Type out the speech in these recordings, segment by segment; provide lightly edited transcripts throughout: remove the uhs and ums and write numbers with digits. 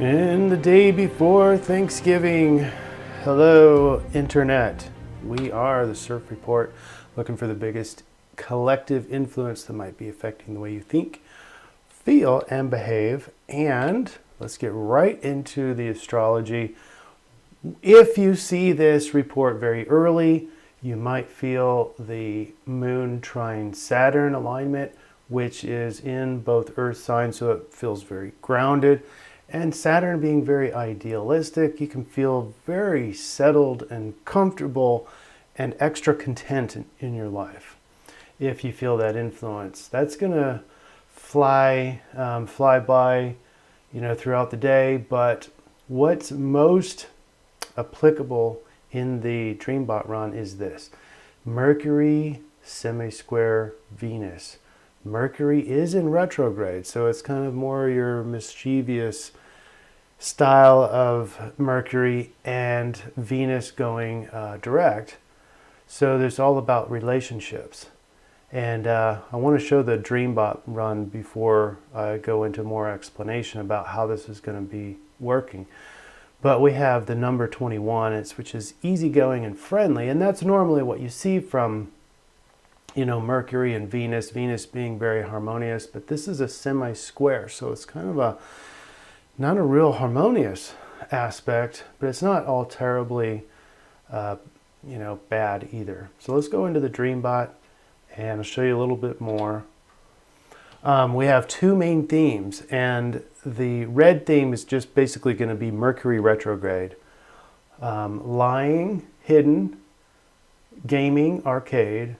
And the day before Thanksgiving, hello Internet. We are the CIRF Report, looking for the biggest collective influence that might be affecting the way you think, feel, and behave. And let's get right into the astrology. If you see this report very early, you might feel the moon trine Saturn alignment, which is in both earth signs, so it feels very grounded. And Saturn being very idealistic, you can feel very settled and comfortable and extra content in your life. If you feel that influence, that's going to fly by, throughout the day. But what's most applicable in the DreamBot run is this: Mercury semi-square Venus. Mercury is in retrograde, so it's kind of more your mischievous style of Mercury, and Venus going direct. So there's all about relationships. And I want to show the DreamBot run before I go into more explanation about how this is going to be working. But we have the number 21, which is easygoing and friendly, and that's normally what you see from Mercury and Venus being very harmonious, but this is a semi-square, so it's kind of not a real harmonious aspect, but it's not all terribly, bad either. So let's go into the DreamBot, and I'll show you a little bit more. We have two main themes, and the red theme is just basically going to be Mercury retrograde. Lying, hidden, gaming, arcade,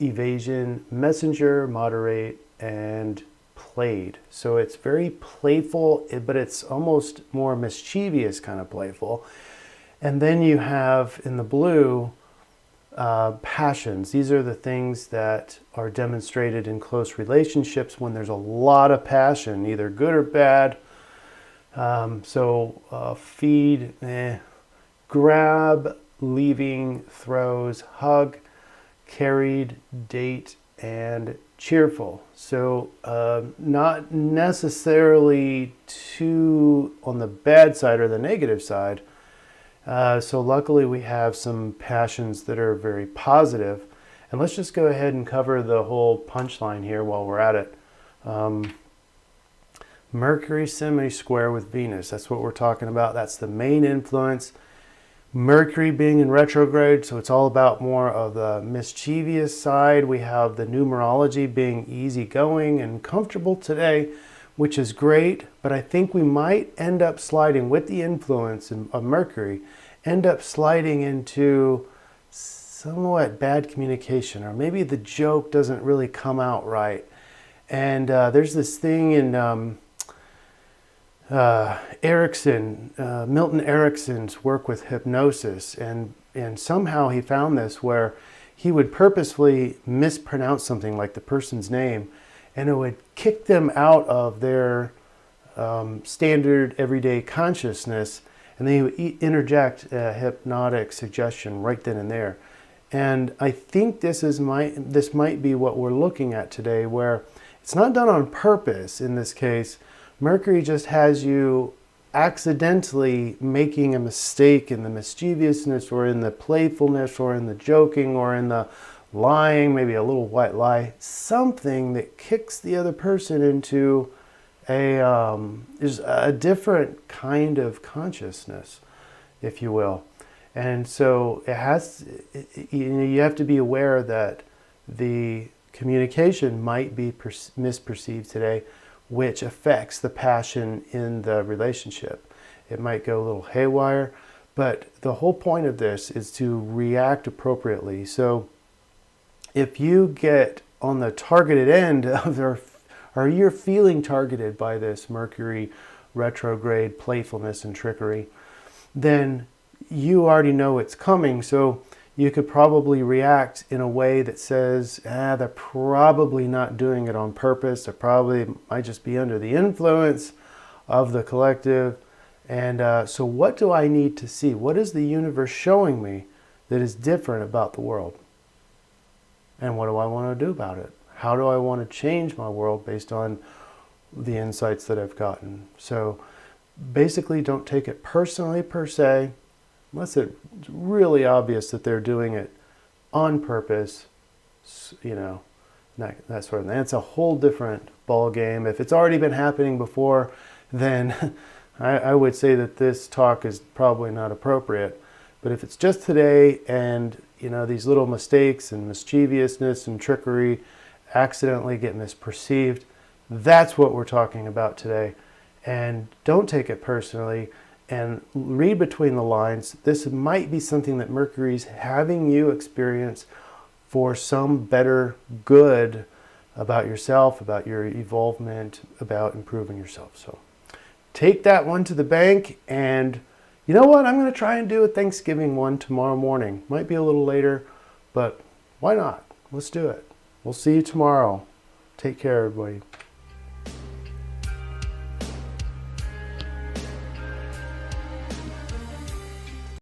evasion, messenger, moderate, and played. So it's very playful, but it's almost more mischievous kind of playful. And then you have in the blue passions. These are the things that are demonstrated in close relationships when there's a lot of passion, either good or bad. Feed, grab, leaving, throws, hug, carried, date, and cheerful. So not necessarily too on the bad side or the negative side. So luckily we have some passions that are very positive. And let's just go ahead and cover the whole punchline here while we're at it. Mercury semi-square with Venus. That's what we're talking about. That's the main influence. Mercury being in retrograde, so it's all about more of the mischievous side. We have the numerology being easygoing and comfortable today, which is great, but I think we might end up sliding with the influence of Mercury, end up sliding into somewhat bad communication, or maybe the joke doesn't really come out right. And there's this thing in Milton Erickson's work with hypnosis, and somehow he found this where he would purposefully mispronounce something like the person's name, and it would kick them out of their standard everyday consciousness, and then he would interject a hypnotic suggestion right then and there. And I think this might be what we're looking at today, where it's not done on purpose in this case. Mercury just has you accidentally making a mistake in the mischievousness, or in the playfulness, or in the joking, or in the lying, maybe a little white lie, something that kicks the other person into is a different kind of consciousness, if you will. And so you have to be aware that the communication might be misperceived today, which affects the passion in the relationship. It might go a little haywire, but the whole point of this is to react appropriately. So if you get on the targeted end of or you're feeling targeted by this Mercury retrograde playfulness and trickery, then you already know it's coming. So you could probably react in a way that says, they're probably not doing it on purpose. They probably might just be under the influence of the collective. And so what do I need to see? What is the universe showing me that is different about the world? And what do I want to do about it? How do I want to change my world based on the insights that I've gotten? So basically don't take it personally per se, unless it's really obvious that they're doing it on purpose, you know, that sort of thing. It's a whole different ball game. If it's already been happening before, then I would say that this talk is probably not appropriate. But if it's just today and, you know, these little mistakes and mischievousness and trickery accidentally get misperceived, that's what we're talking about today. And don't take it personally and read between the lines. This might be something that Mercury's having you experience for some better good about yourself, about your evolvement, about improving yourself. So take that one to the bank, and you know what? I'm going to try and do a Thanksgiving one tomorrow morning. Might be a little later, but why not? Let's do it. We'll see you tomorrow. Take care, everybody.